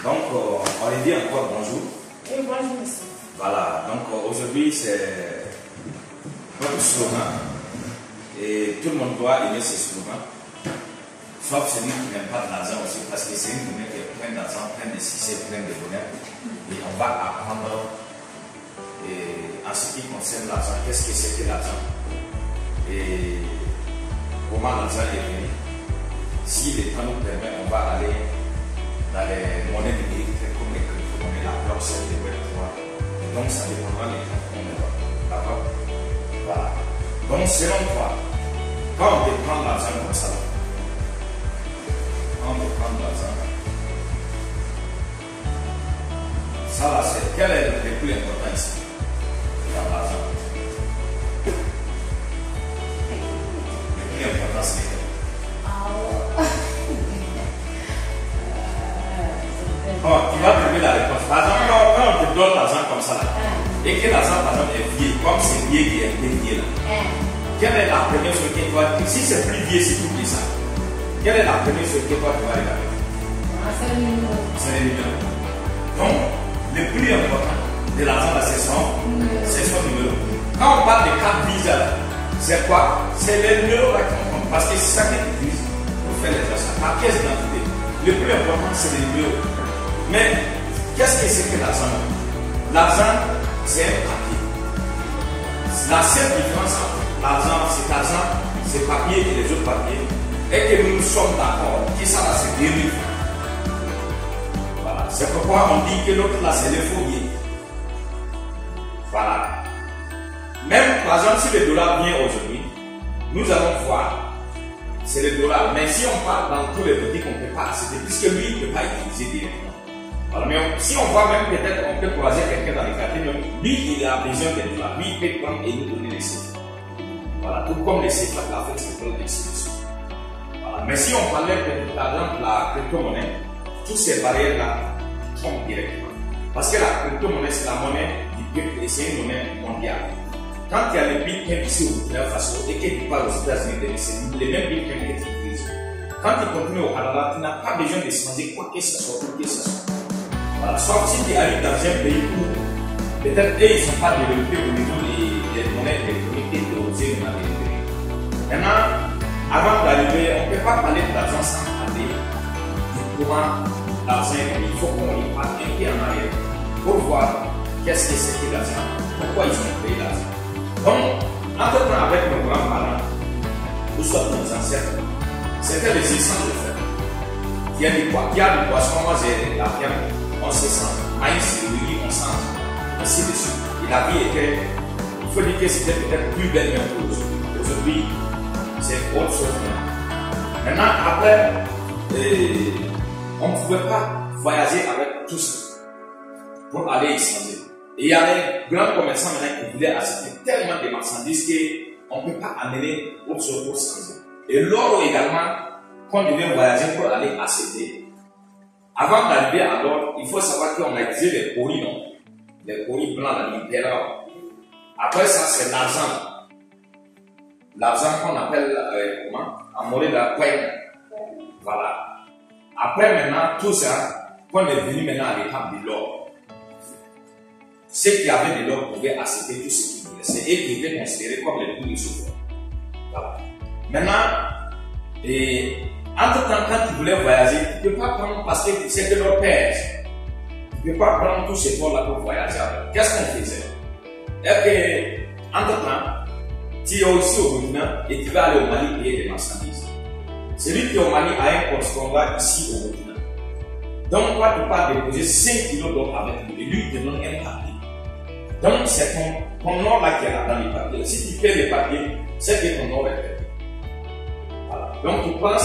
Donc, on lui dit encore bonjour. Et bonjour, monsieur. Voilà, donc aujourd'hui c'est notre slogan. Et tout le monde doit aimer ce slogan. Sauf celui qui n'aime pas de l'argent aussi, parce que c'est une journée qui est pleine d'argent, pleine de succès, pleine de bonheur. Et on va apprendre en ce qui concerne l'argent, qu'est-ce que c'est que l'argent et comment l'argent est venu. Si le temps nous permet, on va aller dans les monnaies numériques comme les crypto-monnaies, la blockchain, les Web3. Donc ça dépendra des temps qu'on aura. D'accord? Voilà. Donc selon toi, quand on peut prendre l'argent comme ça, quand on peut prendre l'argent, ça là, c'est quel est le plus important ici dans l'argent? Le plus important c'est lequel? Oh, tu vas trouver la réponse. Par exemple, quand on te donne l'argent comme ça là, et que l'argent par exemple est vieux, comme c'est vieux qui est vieux là, quelle est la première chose que toi, si c'est plus vieux, si tu dis ça, quelle est la première chose que toi tu vas regarder? C'est le numéro. C'est le numéro. Donc, le plus important de l'argent là, c'est son numéro. Quand on parle de carte Visa là, c'est quoi? C'est le numéro là qu'on compte. Parce que c'est ça qu'ils utilisent pour faire les achats. La pièce d'identité. Le plus important, c'est le numéro. Mais qu'est-ce que c'est que l'argent? L'argent, c'est un papier. La seule différence entre l'argent, c'est papier et les autres papiers, est que nous sommes d'accord que ça va se dériver. Voilà. C'est pourquoi on dit que l'autre là, c'est le faux billet. Voilà. Même par exemple, si le dollar vient aujourd'hui, nous allons voir, c'est le dollar. Mais si on parle dans tous les boutiques, on ne peut pas acheter, puisque lui, il ne peut pas utiliser directement. Alors, mais si on voit même peut-être on peut croiser quelqu'un dans les quartiers, lui il a besoin de dollars, lui il peut prendre et nous donner les CFA. Voilà, tout comme les CFA de la fête, c'est pour l'institution. Voilà. Mais si on parlait par exemple de la crypto-monnaie, toutes ces barrières-là tombent directement. Parce que la crypto-monnaie, c'est la monnaie du peuple et c'est une monnaie mondiale. Quand il y a les bitcoins ici au Burkina Faso et que tu parles aux États-Unis, c'est les mêmes bitcoins que tu utilises. Quand tu continues au Canada, tu n'as pas besoin de changer quoi que ce soit, pour que ce soit. Voilà. Sauf si tu arrives dans un pays où peut-être eux ils ne sont pas développés au niveau des monnaies électroniques et de oser dans les pays. Maintenant, avant d'arriver, on ne peut pas parler d'argent sans parler du courant d'argent. Il faut qu'on y parle un peu en arrière pour voir qu'est-ce que c'est que l'argent, pourquoi ils ont créé l'argent. Donc, entre-temps avec nos grands-parents, ou soit nos ancêtres, c'était les essences de fer. Il y a du poisson, moi j'ai la viande. On se sent, maïs, riz, on sent, ainsi de suite. Et la vie était, il faut dire que c'était peut-être plus belle même qu'aujourd'hui. Aujourd'hui, c'est autre chose. Maintenant, après, on ne pouvait pas voyager avec tout ça pour aller échanger. Et il y avait grands commerçants maintenant qui voulaient acheter tellement de marchandises qu'on ne peut pas amener autre chose pour changer. Et l'or également, qu'on devait voyager pour aller acheter. Avant d'arriver à l'or, il faut savoir qu'on a utilisé les poris, non? Les poris blancs, l'impérial. Après ça, c'est l'argent. L'argent qu'on appelle, comment? En monnaie de la coin. Voilà. Après maintenant, tout ça, qu'on est venu maintenant à l'étape de l'or. Ceux qui avaient de l'or pouvaient acheter tout ce qu'ils voulaient. C'est eux qui étaient considérés comme les plus riches. Voilà. Maintenant, entre-temps, quand tu voulais voyager, tu ne peux pas prendre parce que c'est de leur père. Tu ne peux pas prendre tout ce temps-là pour voyager. Qu'est-ce qu'on faisait? Et que, entre-temps, tu es aussi au Burkina et tu vas aller au Mali payer des marchandises. Celui qui est au Mali a un poste qu'on va ici au Burkina. Donc, toi, tu peux déposer 5 kilos d'or avec lui et lui, il te donne un papier. Donc, c'est ton nom là qui est là dans les papiers. Si tu fais les papiers, c'est que ton nom est fait. Voilà. Donc, tu prends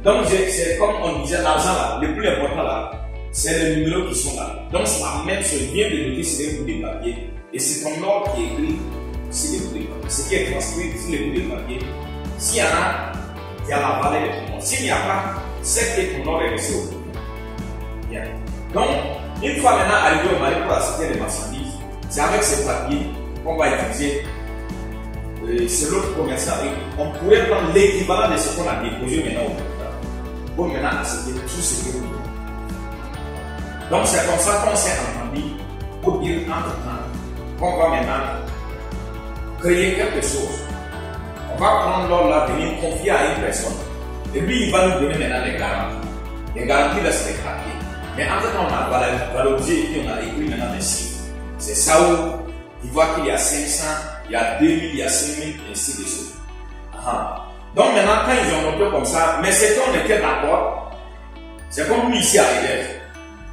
donc, c'est comme on disait, l'argent là, le plus important là, c'est les numéros qui sont là. Donc, c'est la même chose, bien de noter sur les bouts de papier. Et c'est ton nom qui est écrit sur les bouts de papier. Ce qui est transcrit sur les bouts de papier. S'il y en a, il y a la valeur de ton nom. S'il n'y a pas, c'est que ton nom est resté au bout. Bien. Donc, une fois maintenant arrivé au Mali pour acheter les marchandises, c'est avec ces papiers qu'on va utiliser. C'est l'autre commerçant. On pourrait prendre l'équivalent de ce qu'on a déposé maintenant au Burkina pour maintenant acheter tout ce que nous voulons. Donc c'est comme ça qu'on s'est entendu pour dire entre-temps qu'on va maintenant créer quelque chose. On va prendre l'or là, venir confier à une personne. Et lui, il va nous donner maintenant des garanties. Des garanties de ses papiers. Mais entre-temps, on a valorisé et puis on a écrit maintenant des chiffres. C'est ça où il voit qu'il y a 500, il y a 2000, il y a 5000, ainsi de suite. Donc maintenant, quand ils ont noté comme ça, mais c'est qu'on était d'accord, c'est comme nous ici à l'élève.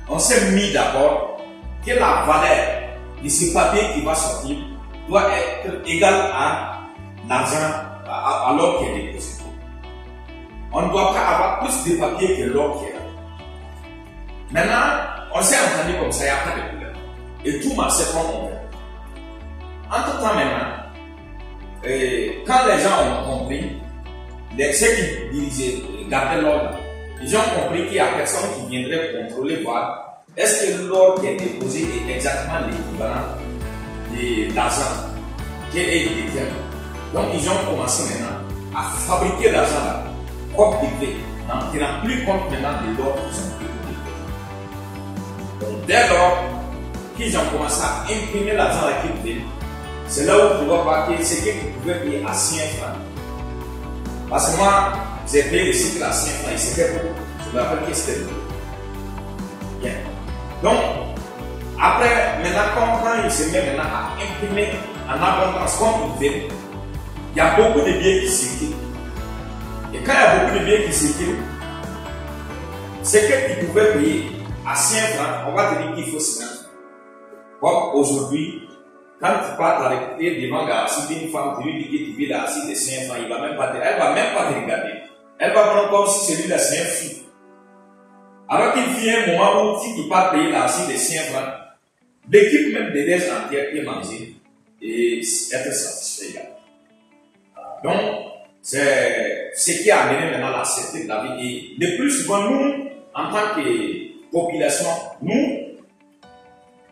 On s'est mis d'accord que la valeur de ce papier qui va sortir doit être égale à l'argent, à l'or qui est déposé. On ne doit pas avoir plus de papier que l'or qui est là. Maintenant, on s'est entendu comme ça, il n'y a pas de problème. Et tout marchait comme on veut. Entre-temps maintenant, quand les gens ont compris, ceux qui dirigeaient, gardaient l'or, ils ont compris qu'il n'y a personne qui viendrait contrôler, voir est-ce que l'or qui est déposé est exactement l'équivalent de l'argent qui est détenu. Donc ils ont commencé maintenant à fabriquer l'argent là, propre et en tenant plus compte maintenant de l'or qu'ils ont déposé. Donc dès lors qu'ils ont commencé à imprimer l'argent là qu'ils veulent, c'est là où tu vas voir que c'est qu'ils pouvaient payer à 5 francs. Parce que moi, j'ai payé le cycle à 5 francs et c'était beaucoup. Je me rappelle que c'était beaucoup. Bien. Donc, après, maintenant, quand il se met maintenant à imprimer en abondance comme il veut, il y a beaucoup de biens qui circulent. Et quand il y a beaucoup de biens qui circulent, ce que tu pouvais payer à 5 francs, on va te dire qu'il faut 50 francs. Comme aujourd'hui, quand tu pars t'arrêter devant Garci d'une femme, tu lui dis que tu vis l'argile de 5 francs, elle va même pas te regarder. Elle va prendre comme si celui-là c'est un fou. Alors qu'il vient un moment où si tu pars payer l'argile de 5 francs, l'équipe même des restes entières peut manger et être satisfait. Donc, c'est ce qui a amené maintenant à l'accepter de la vie. Et le plus souvent, nous, en tant que population, nous,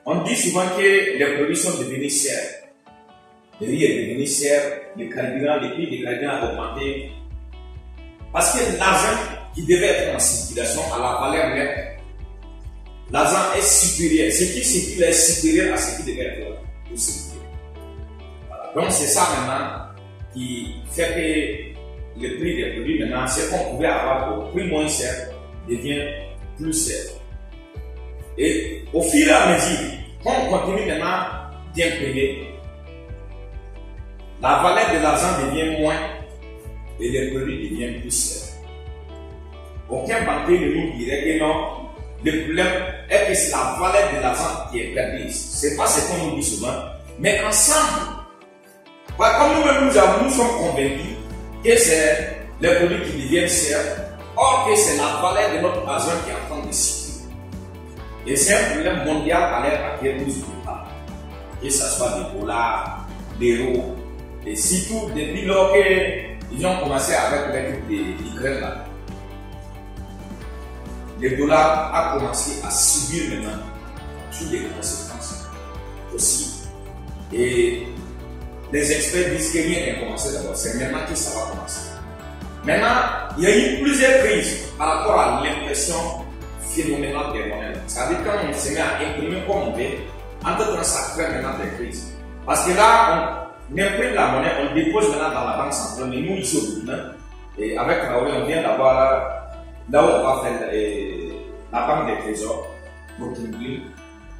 on dit souvent que les produits sont devenus chers. Le riz est devenu cher, le carburant, les prix du carburant ont augmenté. Parce que l'argent qui devait être en circulation à la valeur nette, l'argent est supérieur. Ce qui circule est supérieur à ce qui devait être pour circuler. Voilà. Donc c'est ça maintenant qui fait que le prix des produits maintenant, ce qu'on pouvait avoir au prix moins cher, devient plus cher. Et au fur et à mesure qu'on continue maintenant d'imprimer, la valeur de l'argent devient moins et les produits deviennent plus chers. Aucun banquier ne nous dirait que non. Le problème est que c'est la valeur de l'argent qui est perdue. Ce n'est pas ce qu'on nous dit souvent, mais ensemble, comme nous-mêmes nous sommes convaincus que c'est les produits qui deviennent chers, or que c'est la valeur de notre argent qui est en train de circuler. Et c'est un problème mondial à l'ère à laquelle nous ne pas. Que ce soit des dollars, des euros, et surtout depuis lors qu'ils ont commencé avec l'Ukraine là. Le dollar a commencé à subir maintenant toutes les conséquences aussi. Et les experts disent que rien n'a commencé d'abord, c'est maintenant que ça va commencer. Maintenant, il y a eu plusieurs crises par rapport à l'impression phénoménale des monnaies. Ça veut dire quand on se met à imprimer comme on veut, entre-temps ça crée maintenant des crises. Parce que là, on imprime la monnaie, on le dépose maintenant dans la banque centrale, mais nous ici au Burkina, et avec Traoré, on vient d'avoir là où on va faire la banque des trésors pour publier.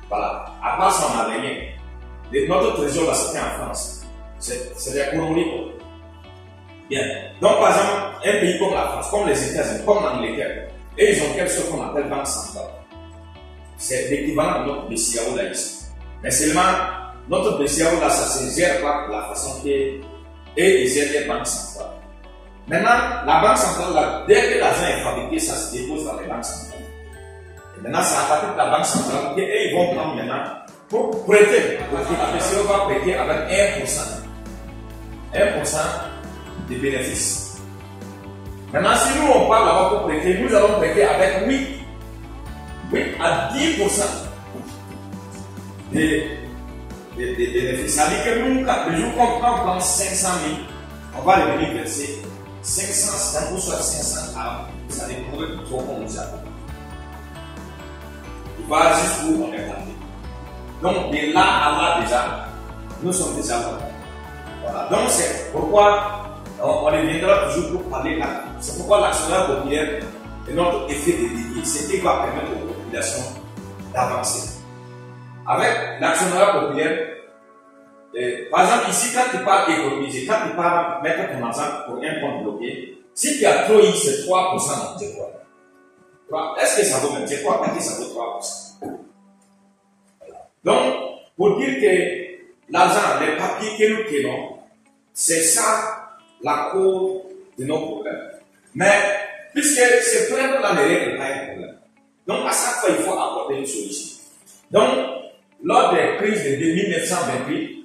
Voilà. À part ça, on n'a rien. Notre trésor là, c'était en France. C'est des colonies. Bien. Donc, par exemple, un pays comme la France, comme les États-Unis, comme l'Angleterre, et ils ont quelque chose qu'on appelle banque centrale. C'est l'équivalent de notre BCAO là ici. Mais seulement, notre BCAO là, ça se gère pas de la façon qu'ils gèrent les banques centrales. Maintenant, la banque centrale, là, dès que l'argent est fabriqué, ça se dépose dans les banques centrales. Et maintenant, c'est à partir de la banque centrale qu'ils vont prendre maintenant pour prêter. Parce que la BCAO va prêter avec 1%. 1% de bénéfices. Maintenant, si nous on parle là-bas pour prêter, nous allons prêter avec 8 à 10% de bénéfices. Ça veut dire que nous, le jour qu'on prend 500 000, on va revenir verser 500, ou soit 500 arbres, ça dépend de trop qu'on nous a. va jusqu'où on est arrivé. Donc, de là à là déjà, nous sommes déjà là. Voilà. Donc, c'est pourquoi on reviendra toujours pour parler là. C'est pourquoi l'actionnariat populaire est notre effet de levier. C'est ce qui va permettre aux populations d'avancer. Avec l'actionnariat populaire, par exemple, ici, quand tu pars économiser, quand tu pars mettre ton argent pour un compte bloqué, si tu as trop eu, c'est 3% dans tes quoi. Est-ce que ça vaut même? Je crois pas que ça vaut 3%. Donc, pour dire que l'argent, les papiers que nous tenons, c'est ça la cause de nos problèmes. Mais, puisque c'est prendre la mairie n'est pas un problème. Donc, à chaque fois, il faut apporter une solution. Donc, lors des crises de 1928,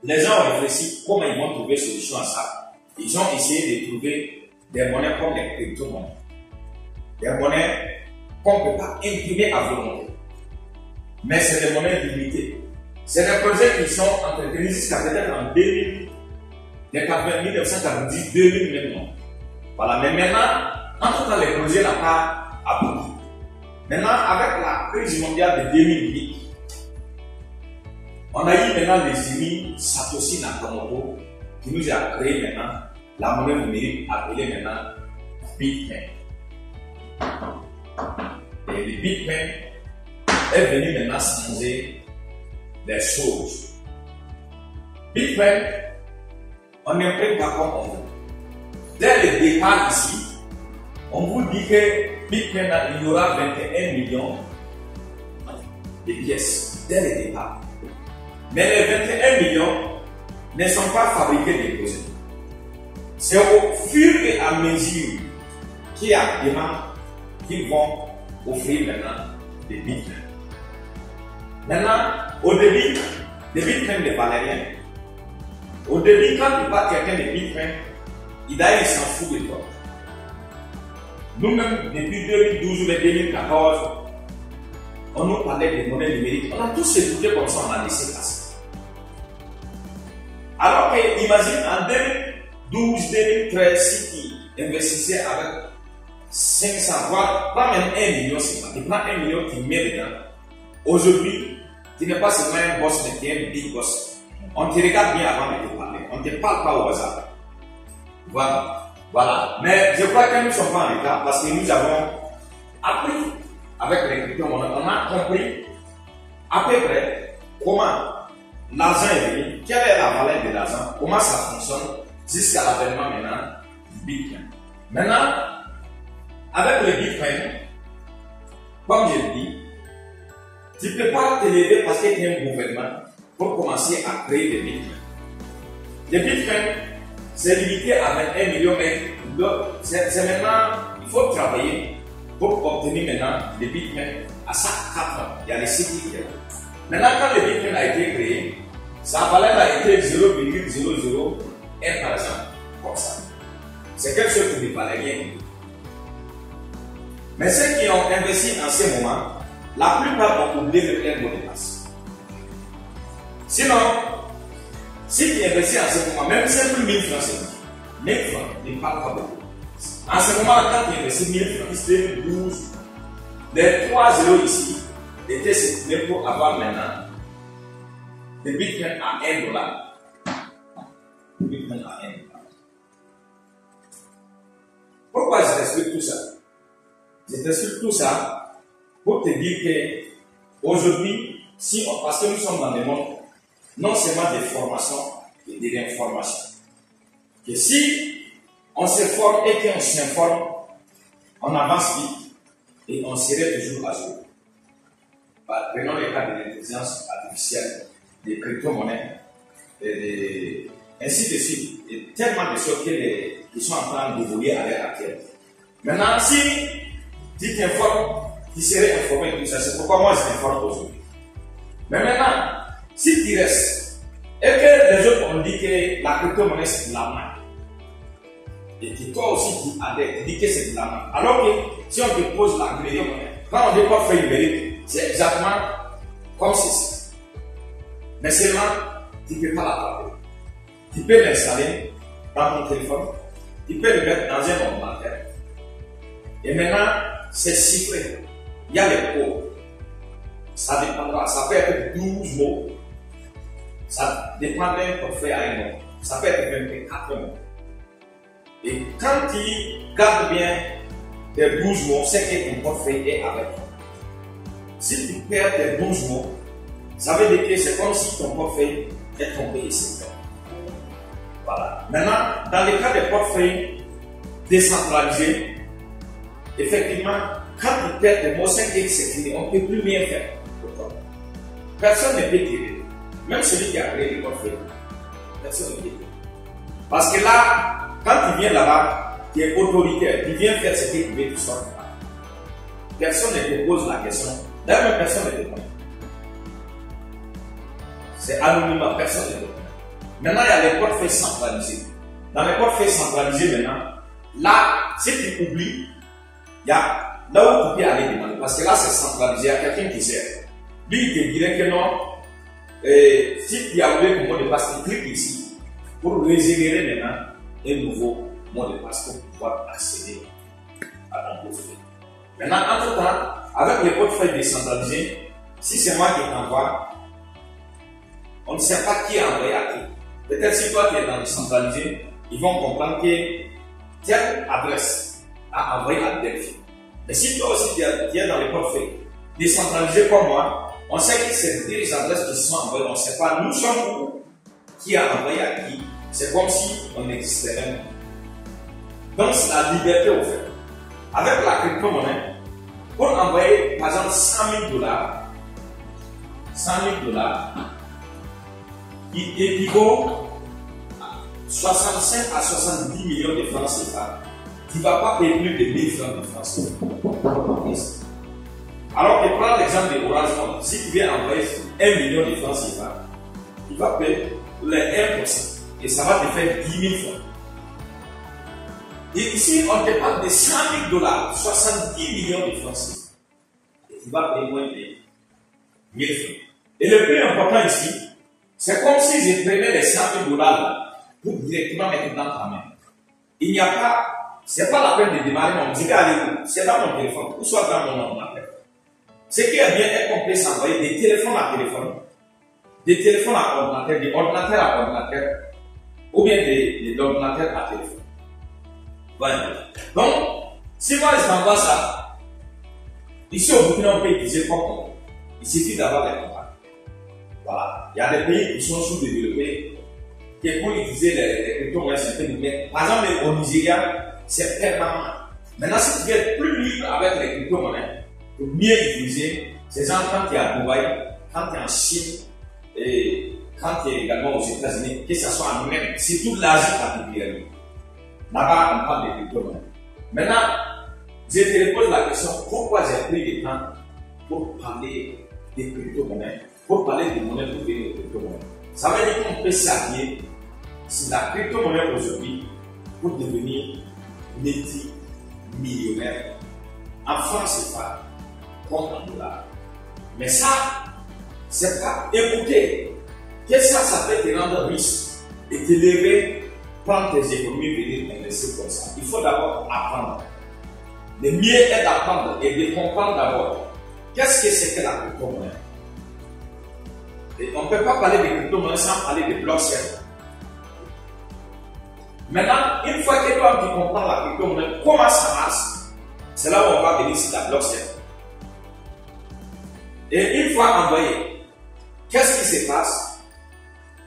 les gens ont réfléchi comment ils vont trouver solution à ça. Ils ont essayé de trouver des monnaies comme les crypto-monnaies. Des monnaies qu'on ne peut pas imprimer à volonté. Mais c'est des monnaies limitées. C'est des projets qui sont entretenus jusqu'à peut-être en 2000, 1990, 2000 maintenant. Voilà, mais maintenant, entre temps, les projets n'ont pas abouti. Maintenant, avec la crise mondiale de 2008, on a eu maintenant les amis Satoshi Nakamoto qui nous a créé maintenant la monnaie numérique appelée maintenant Bitcoin. Et le Bitcoin est venu maintenant changer les choses. Bitcoin, on n'imprime pas comme on veut. Dès le départ ici, on vous dit que Bitcoin, il y aura 21 millions de pièces dès le départ. Mais les 21 millions ne sont pas fabriqués des déposés. C'est au fur et à mesure qu'il y a des gens qui vont offrir maintenant des bitcoins. Maintenant, au début, les bitcoins ne valaient rien. Au début, quand tu parles quelqu'un de bitcoin, il s'en fout de toi. Nous-mêmes, depuis 2012 ou 2014, on nous parlait des monnaies numériques. On a tous écouté comme ça, on a laissé passer. Alors que, imagine, en 2012-2013, si tu investissais avec 500, voire pas même 1 million, tu prends 1 million, tu mets dedans. Aujourd'hui, tu n'es pas seulement un boss, mais tu es un big boss. On te regarde bien avant de te parler. On ne te parle pas au hasard. Voilà. Mais je crois que nous ne sommes pas en retard parce que nous avons appris avec les crypto-monnaies. On a compris à peu près comment l'argent est venu, quelle est la valeur de l'argent, comment ça fonctionne jusqu'à l'avènement maintenant du Bitcoin. Maintenant, avec le Bitcoin, comme je le dis, tu ne peux pas te lever parce qu'il y a un gouvernement pour commencer à créer des Bitcoins. Les Bitcoins, c'est limité à 21 millions, mais c'est maintenant, il faut travailler pour obtenir maintenant des Bitcoins à chaque 4 ans. Il y a les cycles qui sont là. Maintenant, quand le Bitcoin a été créé, sa valeur a été 0,001 par exemple, comme ça. C'est quelque chose qui ne valait rien. Mais ceux qui ont investi en ce moment, la plupart ont oublié de faire mot de passe. Sinon, si tu investis en ce moment, même simple 1000 francs, c'est 1000 francs, il ne parle pas beaucoup. En ce moment, quand tu investis 1000 francs, c'est 12, les 3 zéros ici étaient circulés pour avoir maintenant des bitcoins à 1 dollar. Bitcoin à 1 dollar. Pourquoi je t'explique tout ça? Je t'explique tout ça pour te dire que aujourd'hui, parce que nous sommes dans des mondes non seulement de formation et de l'information, que si on se forme et qu'on s'informe, on avance vite et on serait toujours à jour. Prenons le cas de l'intelligence artificielle, des crypto-monnaies, ainsi de suite. Il y a tellement de choses qui sont en train d'évoluer à l'heure actuelle. Maintenant, si tu t'informes, tu serais informé de tout ça. C'est pourquoi moi je t'informe aujourd'hui. Mais maintenant, si tu restes, et que les autres ont dit que la crypto-monnaie c'est de l'arnaque, et que toi aussi tu adhères, tu dis que c'est de l'arnaque, alors que si on te pose la crypto-monnaie, quand on dit quoi faire numérique, c'est exactement comme ceci. Mais seulement, tu ne peux pas la parler. Tu peux l'installer dans ton téléphone, tu peux le mettre dans un ordinateur. Et maintenant, c'est chiffré. Il y a les codes. ça dépendra, ça peut être 12 mots, ça dépend d'un portefeuille à un mot, ça peut être 24 mots. Et quand tu gardes bien tes 12 mots, c'est que ton portefeuille est avec toi. Si tu perds tes 12 mots, ça veut dire que c'est comme si ton portefeuille est tombé ici. Voilà. Maintenant, dans le cas des portefeuilles décentralisés, effectivement, quand tu perds tes mots, c'est que c'est fini, on ne peut plus rien faire. Personne ne peut t'aider. Même celui qui a créé le portefeuille, personne ne peut t'aider. Parce que là, quand tu viens là-bas, tu es autoritaire, tu viens faire ce que tu veux, tu sors là. Personne ne te pose la question. D'ailleurs, personne ne te connaît. C'est anonymat, personne ne te connaît. Maintenant, il y a les portefeuilles centralisés. Dans les portefeuilles centralisés, maintenant, là, si tu oublies, il y a là où tu peux aller demander. Parce que là, c'est centralisé, il y a quelqu'un qui sert. Lui, il te dirait que non. Si tu as oublié ton mot de passe, tu cliques ici pour régénérer maintenant un nouveau mot de passe pour pouvoir accéder à ton portefeuille. Maintenant, entre-temps, avec les portefeuilles décentralisés, si c'est moi qui t'envoie, on ne sait pas qui a envoyé à qui. Peut-être si toi qui es dans le centralisé, ils vont comprendre que telle adresse a envoyé à Delphi. Mais si toi aussi tu es dans les portefeuilles décentralisés comme moi, on sait que c'est des adresses qui sont envoyées, on ne sait pas, nous sommes où, qui a envoyé à qui. C'est comme si on existait même. Donc c'est la liberté au fait. Avec la crypto-monnaie, pour envoyer par exemple 100 000 $, 100 000 $, il équivaut à 65 à 70 millions de francs CFA. Tu ne vas pas payer plus de 1000 francs de francs CFA. Alors que prends l'exemple de Orange Money. Si tu viens envoyer 1 million de francs CFA, tu vas payer les 1%. Et ça va te faire 10 000 francs. Et ici, on te parle de 100 000 $, 70 millions de francs CFA. Et tu vas payer moins de 1000 francs. Et le plus important ici, c'est comme si je prenais les 100 000 $ là pour directement mettre dans ta main. Il n'y a pas, c'est pas la peine de démarrer mon dit, allez, c'est dans mon téléphone, ou soit dans mon ordinateur. Ce qui est bien est qu'on peut s'envoyer des téléphones à téléphone, des téléphones à ordinateur, des ordinateurs à ordinateur, ou bien des ordinateurs à téléphone. Voilà. Donc, si moi je t'envoie ça, ici au Burkina on peut utiliser comme compte. Il suffit d'avoir des contacts. Voilà. Il y a des pays qui sont sous-développés qui pour utiliser les crypto-monnaies, c'est un peu limité. Par exemple, au Nigeria, c'est permanent. Maintenant, si tu veux être plus libre avec les crypto-monnaies, pour mieux utiliser, c'est genre quand tu es à Dubaï, quand tu es en Chine, et quand tu es également aux États-Unis, que ce soit en Amérique, c'est toute l'Asie particulièrement. Là-bas, on parle de crypto-monnaies. Maintenant, je te pose la question, pourquoi j'ai pris le temps pour parler des crypto-monnaies, pour parler des monnaies pour venir aux crypto-monnaies. Ça veut dire qu'on peut s'appuyer sur la crypto-monnaie aujourd'hui pour devenir multimillionnaire. En France, c'est pas comme en dollars. Mais ça, c'est pas écouter. Qu'est-ce que ça peut te rendre riche et te lever, prendre tes économies et venir investir comme ça. Il faut d'abord apprendre. Le mieux est d'apprendre et de comprendre d'abord qu'est-ce que c'est que la crypto-monnaie. Et on ne peut pas parler de crypto-monnaie sans parler de blockchain. Maintenant, une fois que toi tu comprends la crypto-monnaie, comment ça marche, c'est là où on va venir sur la blockchain. Et une fois envoyé, qu'est-ce qui se passe?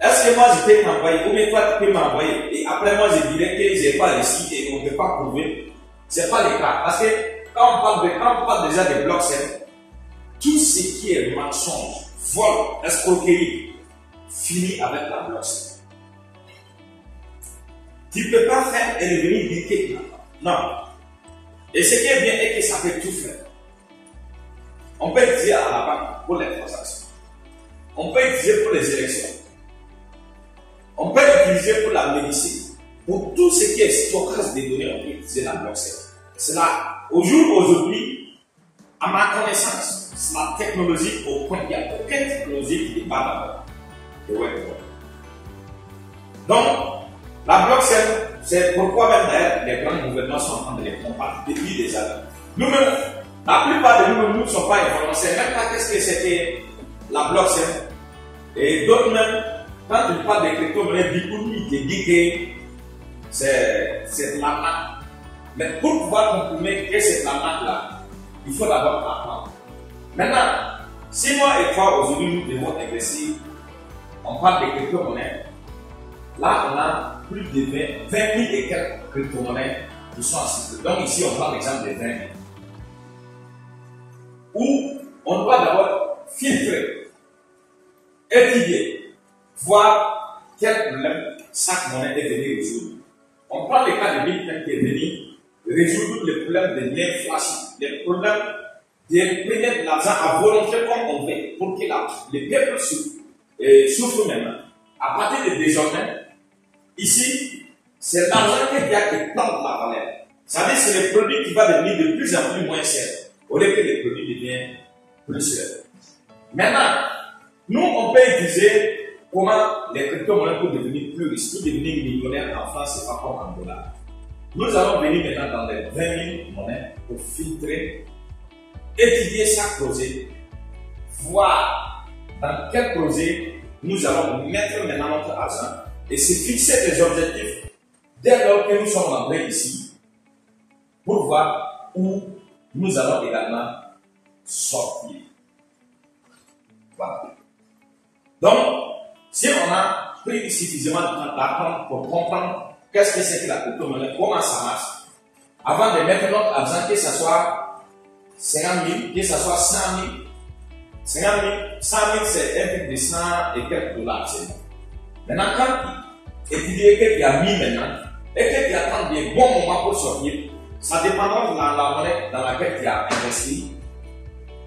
Est-ce que moi je peux t'envoyer ou bien toi tu peux m'envoyer? Et après moi je dirais que je n'ai pas réussi et on ne peut pas prouver. Ce n'est pas le cas. Parce que quand on parle déjà de blockchain, tout ce qui est mensonge, vol, escroquerie, finit avec la blockchain. Tu ne peux pas faire et devenir liquide. Non. Et ce qui est bien est que ça peut tout faire. On peut utiliser à la banque pour les transactions. On peut utiliser pour les élections. On peut l'utiliser pour la médecine. Pour tout ce qui est stockage des données, on peut utiliser la blockchain. C'est là, au jour aujourd'hui, à ma connaissance, c'est la technologie au point qu'il n'y a aucune technologie qui n'est pas dans le web. Donc, la blockchain, c'est pourquoi même d'ailleurs les grands gouvernements sont en train de les combattre depuis des années. Nous-mêmes, La plupart de nous ne sont pas informés. On ne sait même pas qu'est-ce que c'était la blockchain. Et d'autres même, quand ils parlent de crypto-monnaie, beaucoup ils te disent que c'est de l'arnaque. Mais pour pouvoir comprendre que c'est de l'arnaque-là, il faut d'abord apprendre. Maintenant, si moi et toi aujourd'hui nous devons investir, on parle de crypto-monnaie, là on a plus de 20 000 et quelques crypto-monnaies qui sont en cycle. Donc ici on prend l'exemple de 20 000. Où on doit d'abord filtrer, étudier, voir quel problème chaque monnaie est venue résoudre. On prend le cas de Bitcoin qui est venu résoudre les problèmes de l'inflation, les problèmes de prendre l'argent à volonté comme on veut pour que les peuples souffrent maintenant. À partir de désormais, ici, c'est l'argent qui prend de la valeur. Ça veut dire que c'est le produit qui va devenir de plus en plus moins cher, au lieu que les produits deviennent plus chers. Maintenant, nous, on peut utiliser comment les crypto-monnaies pour devenir plus riches, pour devenir millionnaires en France, c'est pas comme en dollars. Nous allons venir maintenant dans les 20 000 monnaies pour filtrer, étudier chaque projet, voir dans quel projet nous allons mettre maintenant notre argent et se fixer des objectifs dès lors que nous sommes rentrés ici pour voir où nous allons également sortir. Voilà. Donc, si on a pris suffisamment de temps d'apprendre pour comprendre qu'est-ce que c'est que la crypto-monnaie, comment ça marche, avant de mettre notre argent, que ce soit 50 000, que ce soit 100 000, 50 000, 100 000 c'est un truc de 100 et quelques dollars. Maintenant, quand étudier que tu as mis maintenant et que tu attends des bons moments pour sortir, ça dépendra de la monnaie dans laquelle tu as investi.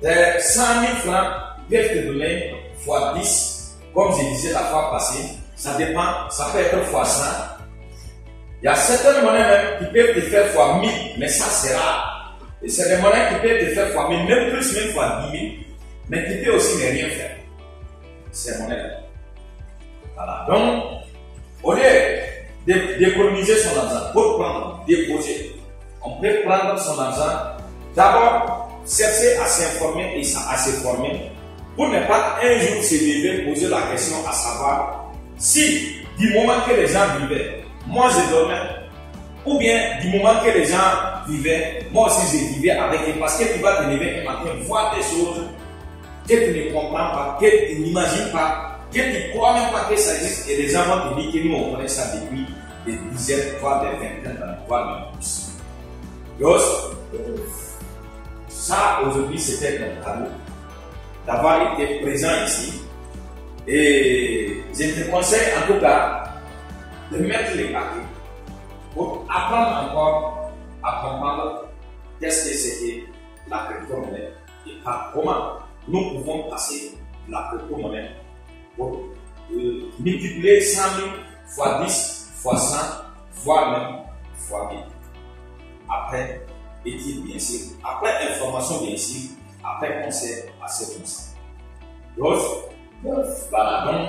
De 100 000 francs peuvent te donner x 10, comme je disais la fois passée, ça dépend, ça peut être x 100. Il y a certaines monnaies même qui peuvent te faire x 1000, mais ça c'est rare. Et c'est des monnaies qui peuvent te faire x 1000, même plus, même x 10 000, mais qui peuvent aussi ne rien faire. Ces monnaies-là. Voilà. Donc, au lieu d'économiser son argent pour prendre des projets, on peut prendre son argent, d'abord chercher à s'informer et à se former pour ne pas un jour se lever, poser la question à savoir si du moment que les gens vivaient, moi je dormais, ou bien du moment que les gens vivaient, moi aussi je vivais avec eux, parce que tu vas te lever un matin, voir des choses que tu ne comprends pas, que tu n'imagines pas, que tu ne crois même pas que ça existe, et les gens vont te dire que nous on connaît ça depuis des dizaines, voire des vingtaines d'années, voire même plus. Donc, ça aujourd'hui c'était un cadeau d'avoir été présent ici, et je te conseille en tout cas de mettre les paquets pour apprendre encore à comprendre qu'est-ce que c'était la crypto-monnaie et comment nous pouvons passer la crypto-monnaie pour multiplier 100 000 fois 10 fois 100 voire même fois 1000. Après étude bien sûr, après information bien sûr, après conseil assez constant. Donc, voilà, donc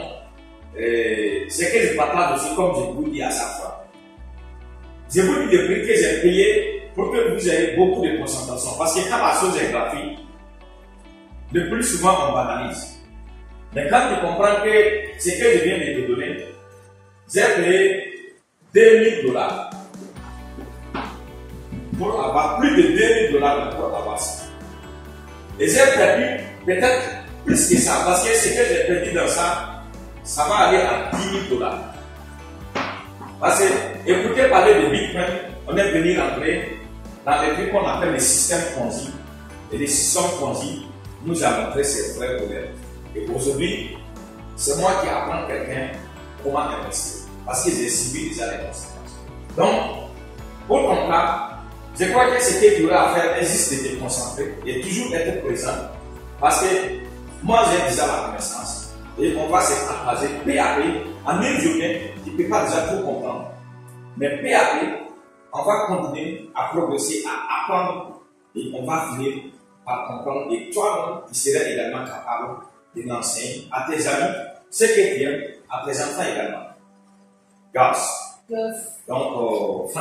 ce que je partage aussi, comme je vous dis à chaque fois, je vous dis le prix que j'ai payé pour que vous ayez beaucoup de concentration. Parce que quand la chose est gratuite, le plus souvent on banalise. Mais quand tu comprends que ce que je viens de te donner, j'ai payé 2000 $. Pour avoir plus de 2000 $ pour avoir ça. Et j'ai perdu peut-être plus que ça, parce que ce que j'ai perdu dans ça, ça va aller à 10 000 $. Parce que, écoutez parler de Bitcoin, on est venu rentrer dans les trucs qu'on appelle les systèmes Ponzi. Et les systèmes Ponzi nous a montré ses vrais problèmes. Et aujourd'hui, c'est moi qui apprends quelqu'un comment investir. Parce que j'ai subi déjà les conséquences. Donc, pour ton cas, je crois que ce que tu auras à faire est juste de te concentrer et toujours être présent. Parce que moi j'ai déjà la connaissance. Et on va se partager peu à peu. En une journée, tu ne peux pas déjà tout comprendre. Mais peu à peu, on va continuer à progresser, à apprendre. Et on va finir par comprendre. Et toi-même, tu seras également capable de l'enseigner à tes amis, ce que tu aimes, à tes enfants également. Grâce. Donc,